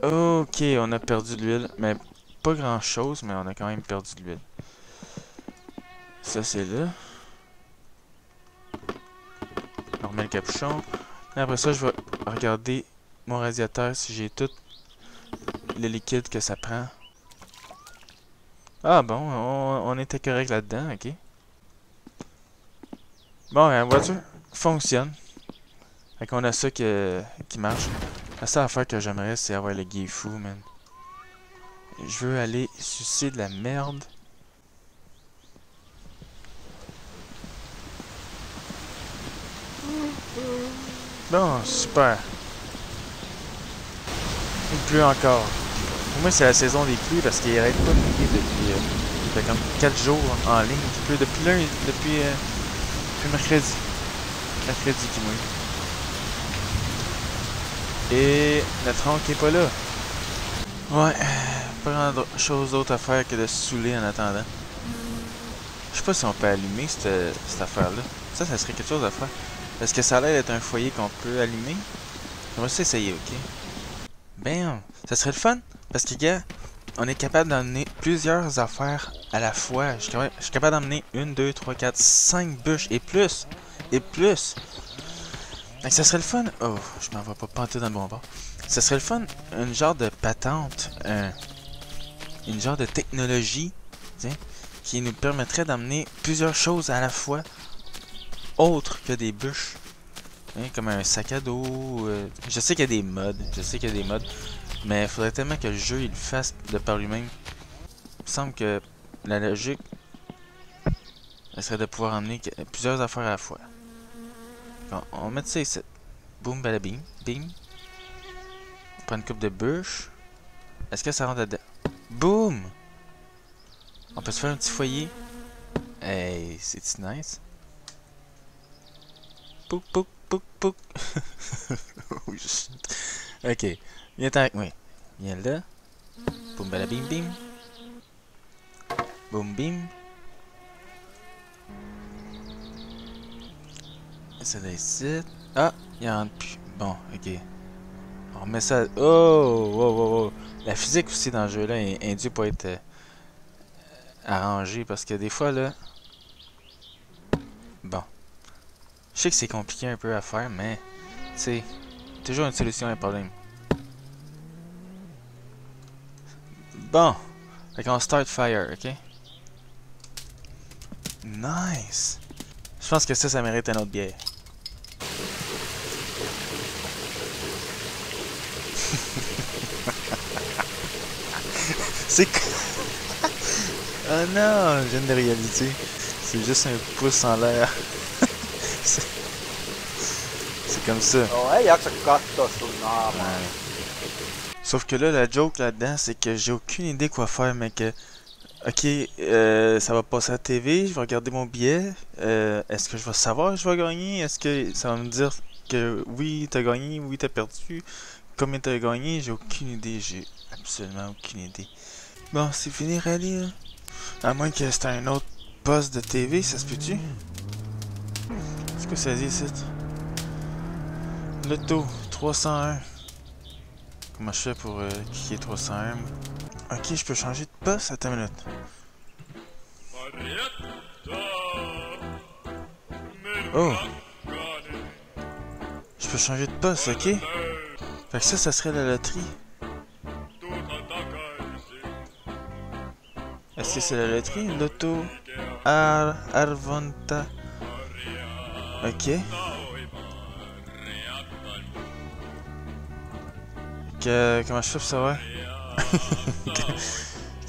Ok, on a perdu de l'huile. Mais pas grand chose, mais on a quand même perdu de l'huile. Ça, c'est là. On remet le capuchon. Et après ça, je vais regarder mon radiateur si j'ai tout le liquide que ça prend. Ah bon, on était correct là-dedans, ok. Bon, la voiture fonctionne. Fait qu'on a ça qui marche. La seule affaire que j'aimerais, c'est avoir le gay fou, man. Je veux aller sucer de la merde. Bon, super. Il pleut encore. Pour moi, c'est la saison des pluies parce qu'il arrête pas de mouiller depuis comme 4 jours en ligne. Il pleut depuis mercredi. Mercredi qui mouille. Et le tronc qui est pas là. Ouais, pas grand chose d'autre à faire que de se saouler en attendant. Je sais pas si on peut allumer cette affaire-là. Ça serait quelque chose à faire. Est-ce que ça a l'air d'être un foyer qu'on peut allumer? On va essayer, ok? Bam! Ça serait le fun, parce que, gars, on est capable d'emmener plusieurs affaires à la fois. Je suis capable d'emmener 1, 2, 3, 4, 5 bûches et plus. Et plus. Donc, ça serait le fun. Oh, je m'en vais pas panter dans le bon bord. Ça serait le fun, une genre de patente, une genre de technologie, t'sais, qui nous permettrait d'emmener plusieurs choses à la fois, autres que des bûches. Hein, comme un sac à dos. Je sais qu'il y a des mods. Mais il faudrait tellement que le jeu il le fasse de par lui-même. Il me semble que la logique, elle serait de pouvoir emmener plusieurs affaires à la fois. On va mettre ça ici. Boum, balabing, bing. On prend une coupe de bûches. Est-ce que ça rentre dedans? Boum! On peut se faire un petit foyer. Hey, c'est nice. Pouk, pouk, pouk, pouk. Oh shit. Ok, viens avec moi. Viens là. Boum, balabing, bing. Boum, bim. Ça là ici. Ah, il en rentre plus. Bon, ok. On remet ça. Oh, wow, wow, wow. La physique aussi dans le jeu-là est indue pour être arrangée parce que des fois, là. Bon. Je sais que c'est compliqué un peu à faire, mais. Tu sais, toujours une solution à un problème. Bon. Fait qu'on start fire, ok? Nice! Je pense que ça mérite un autre bière. C'est oh non, je viens de réaliser. C'est juste un pouce en l'air. C'est comme ça. Ei jaksa katsoa sun naamaa. Ouais. Sauf que là, la joke là-dedans, c'est que j'ai aucune idée quoi faire, mais que... Ok, ça va passer à la TV, je vais regarder mon billet. Est-ce que je vais savoir que je vais gagner? Est-ce que ça va me dire que oui, t'as gagné, oui, t'as perdu? Combien t'as gagné? J'ai aucune idée, j'ai absolument aucune idée. Bon, c'est fini, Rally, là. À moins que c'était un autre poste de TV, ça se peut-tu? C'est quoi ça dit, ici? L'auto, 301. Comment je fais pour cliquer 301? Ok, je peux changer de poste? Attends une minute. Oh! Je peux changer de poste, ok? Fait que ça serait la loterie. Est-ce que c'est la loterie? L'auto Arvonta. Ok. Comment je fais pour savoir?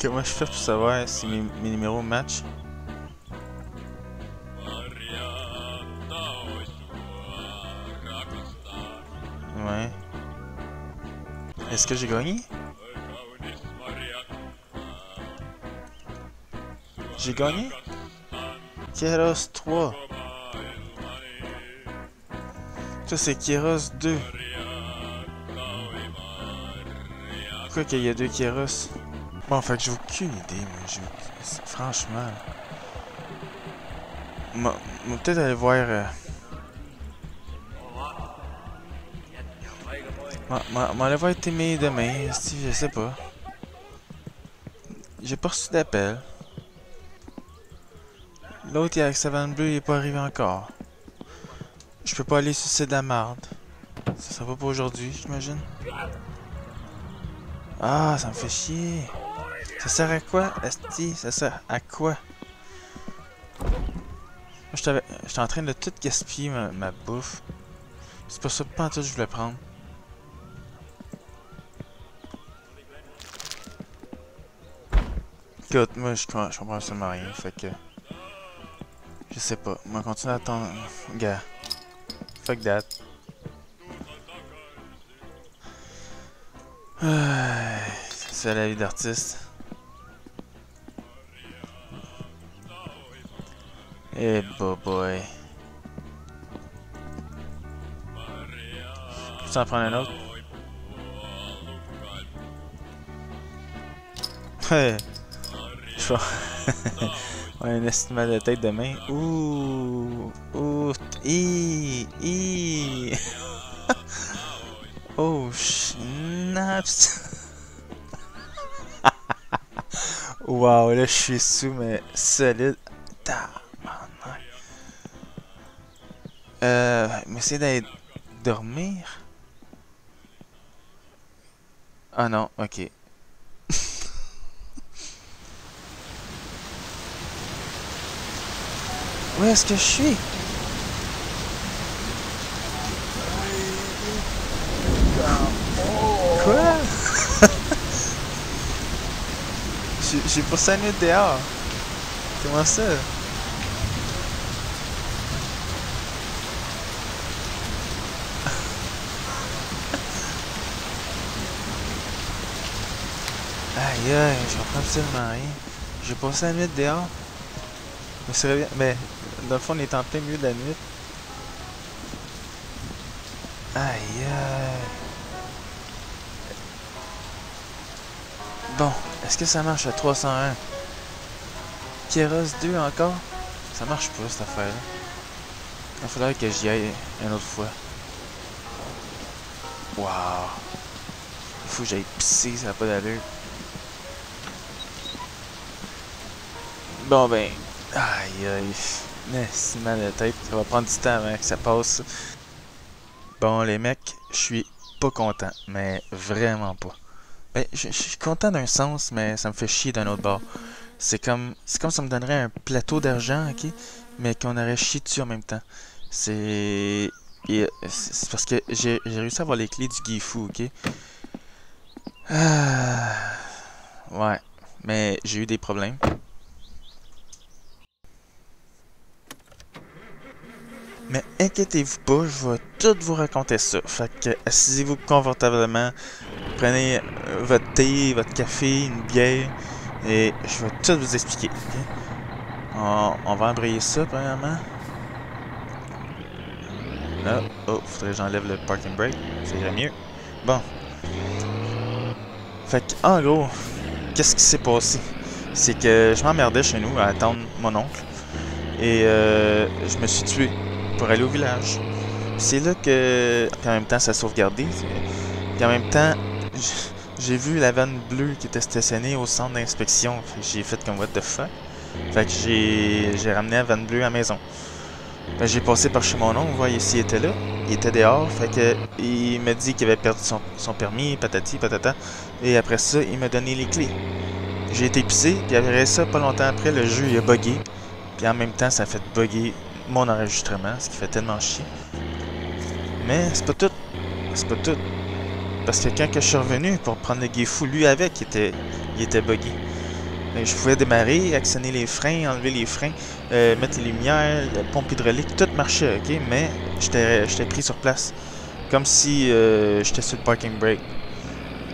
Comment je fais pour savoir si mes numéros matchent? Ouais. Est-ce que j'ai gagné? J'ai gagné? Kairos 3. Ça c'est Kairos 2. Pourquoi qu'il y a deux Kairos? Bon, fait que j'ai aucune idée, moi. Franchement. On peut-être aller voir... M'en aller voir Timmy demain, si je sais pas. J'ai pas reçu d'appel. L'autre, avec sa vanne bleue, il est pas arrivé encore. Je peux pas aller sur le site de la marde. Ça sera pas pour aujourd'hui, j'imagine. Ah, ça me fait chier. Ça sert à quoi, esti? Ça sert à quoi? J'étais en train de tout gaspiller ma bouffe. C'est pas ça pas en tout que je voulais prendre. Écoute, moi je comprends absolument rien, fait que... Je sais pas, on va continuer à attendre... Gars. Fuck that. C'est la vie d'artiste. Eh boy. Tu en prends un autre? Ouais. Je vois. On a un estimé de tête demain. Ouh. Oh shit. Non, wow, là je suis sous, mais solide. Tabarnak. Mais essayer d'aller dormir. Ah non, ok. Où est-ce que je suis? Quoi? J'ai passé la nuit dehors. Comment ça? Aïe aïe, je comprends absolument rien. J'ai passé la nuit dehors. Mais dans le fond, on est en plein milieu de la nuit. Aïe aïe. Bon, est-ce que ça marche à 301? Keros 2 encore? Ça marche pas cette affaire-là. Il faudrait que j'y aille une autre fois. Wow. Il faut que j'aille pisser, ça n'a pas d'allure. Bon ben, aïe aïe. Mais c'est mal à la tête, ça va prendre du temps avant que ça passe. Bon les mecs, je suis pas content, mais vraiment pas. Ben, je suis content d'un sens, mais ça me fait chier d'un autre bord. C'est comme ça me donnerait un plateau d'argent, ok, mais qu'on aurait chié dessus en même temps. C'est parce que j'ai réussi à avoir les clés du Gifu, ok. Ouais, mais j'ai eu des problèmes. Mais inquiétez-vous pas, je vais tout vous raconter ça. Fait que assisez-vous confortablement, prenez votre thé, votre café, une bière, et je vais tout vous expliquer. Okay? On va embrayer ça premièrement. Là, oh, faudrait que j'enlève le parking brake, ça irait mieux. Bon. Fait que, en gros, qu'est-ce qui s'est passé? C'est que je m'emmerdais chez nous à attendre mon oncle, et je me suis tué pour aller au village. C'est là que, puis en même temps, ça a sauvegardé. Puis en même temps, j'ai vu la vanne bleue qui était stationnée au centre d'inspection. J'ai fait comme what the fuck. Fait que j'ai ramené la vanne bleue à la maison. J'ai passé par chez mon oncle, vous voyez s'il était là. Il était dehors, fait que il m'a dit qu'il avait perdu son permis, patati, patata. Et après ça, il m'a donné les clés. J'ai été pissé, puis après ça, pas longtemps après, le jeu il a buggé. Puis en même temps, ça a fait bugger mon enregistrement, ce qui fait tellement chier. Mais c'est pas tout. C'est pas tout. Parce que quand je suis revenu pour prendre le Gifu, lui avec, il était buggy. Je pouvais démarrer, actionner les freins, enlever les freins, mettre les lumières, la pompe hydraulique, tout marchait, ok? Mais j'étais pris sur place. Comme si j'étais sur le parking brake.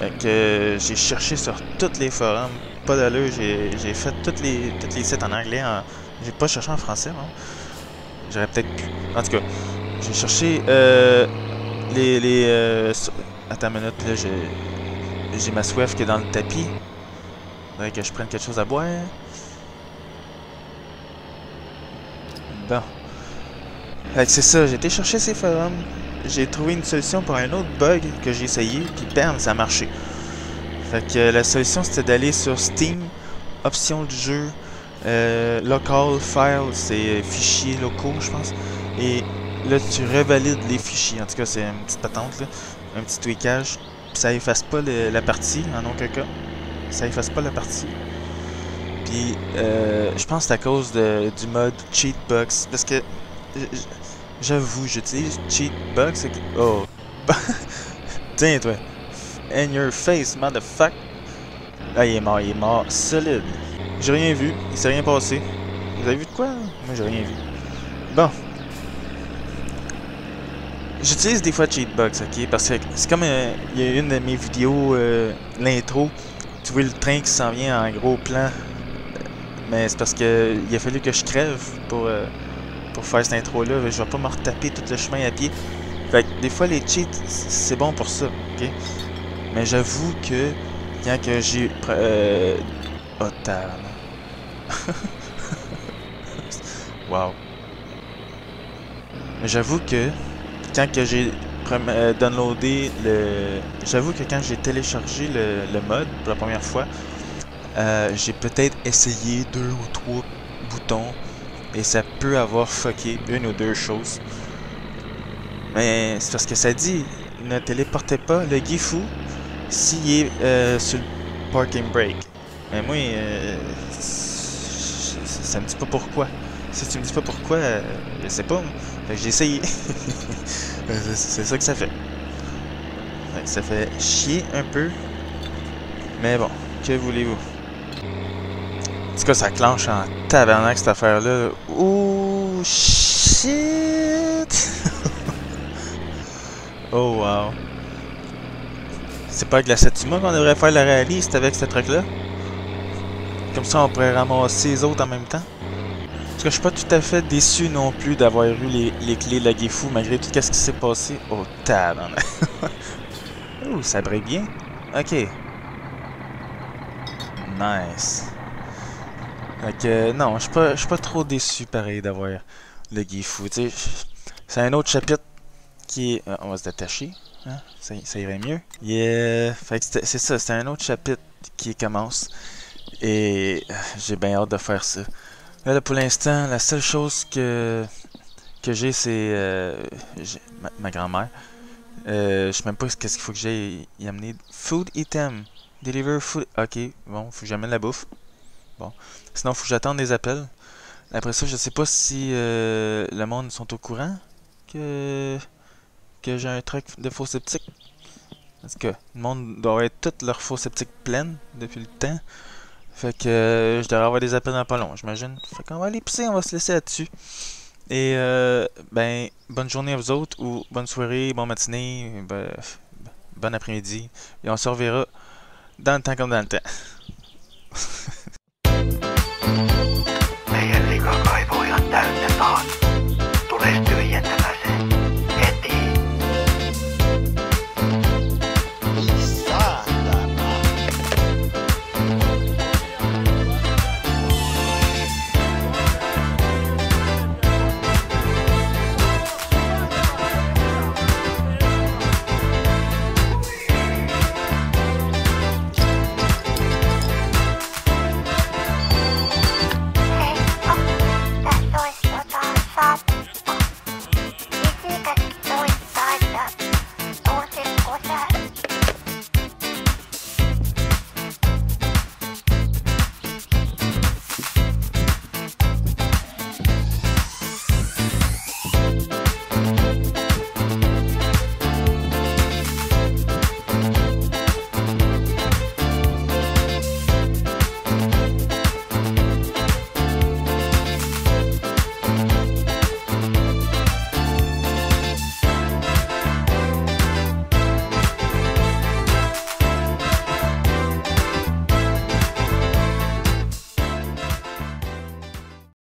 Fait que j'ai cherché sur tous les forums, pas d'allure, j'ai fait tous les sites en anglais, j'ai pas cherché en français, non? J'aurais peut-être pu. En tout cas, j'ai cherché attends une minute, là, j'ai ma soif qui est dans le tapis. Faudrait que je prenne quelque chose à boire. Bon. Fait que c'est ça, j'ai été chercher ces forums. J'ai trouvé une solution pour un autre bug que j'ai essayé, puis bam, ça a marché. Fait que la solution c'était d'aller sur Steam, options du jeu, local file, c'est fichiers locaux, je pense. Et là, tu revalides les fichiers. En tout cas, c'est une petite patente, là, un petit tweakage. Puis ça efface pas la partie, en aucun cas. Ça efface pas la partie. Puis, je pense que c'est à cause du mode Cheatbox. Parce que, j'avoue, j'utilise Cheatbox. Oh. Tiens, toi. In your face, motherfucker. Ah, il est mort. Solide. J'ai rien vu. Il s'est rien passé. Vous avez vu de quoi? Moi, j'ai rien vu. Bon. J'utilise des fois Cheatbox, ok? Parce que c'est comme il y a une de mes vidéos, l'intro. Tu vois le train qui s'en vient en gros plan. Mais c'est parce que il a fallu que je crève pour faire cette intro-là. Je vais pas me retaper tout le chemin à pied. Fait que des fois, les cheats, c'est bon pour ça, ok? Mais j'avoue que quand que j'ai... oh, wow. Mais j'avoue que quand que j'ai downloadé le... J'avoue que quand j'ai téléchargé le mod pour la première fois, j'ai peut-être essayé 2 ou 3 boutons et ça peut avoir fucké une ou deux choses. Mais c'est parce que ça dit, ne téléportez pas le Gifu s'il est sur le parking brake. Mais moi, ça me dit pas pourquoi. Si tu me dis pas pourquoi, je sais pas. Fait que j'ai essayé. C'est ça que ça fait. Fait que ça fait chier un peu. Mais bon, que voulez-vous? En tout cas, ça clenche en tabarnak cette affaire-là. Oh shit! Oh wow! C'est pas avec la Setuma qu'on devrait faire la rallye, c'est avec ce truc-là? Comme ça, on pourrait ramasser les autres en même temps. Parce que je suis pas tout à fait déçu non plus d'avoir eu les clés de la Gifu malgré tout ce qui s'est passé. Oh tabarnak! Oh, ça brille bien. Ok. Nice. Fait que non, je suis pas trop déçu pareil d'avoir le Gifu. Tu sais, c'est un autre chapitre qui est... on va se détacher. Hein? Ça irait mieux. Yeah. Fait que c'est ça, c'est un autre chapitre qui commence. Et j'ai bien hâte de faire ça. Là, pour l'instant, la seule chose que j'ai, c'est ma grand-mère. Je sais même pas qu'est-ce qu'il faut que j'aille y amener. Food item. Deliver food. Ok, bon, faut que j'amène la bouffe. Bon. Sinon, faut que j'attende des appels. Après ça, je sais pas si le monde sont au courant que j'ai un truc de faux sceptiques. Parce que le monde doit être toutes leurs faux sceptiques pleines depuis le temps. Fait que je devrais avoir des appels dans pas long, j'imagine. Fait qu'on va aller pisser, on va se laisser là-dessus. Et ben, bonne journée à vous autres, ou bonne soirée, bonne matinée, bon après-midi. Et on se reverra dans le temps comme dans le temps.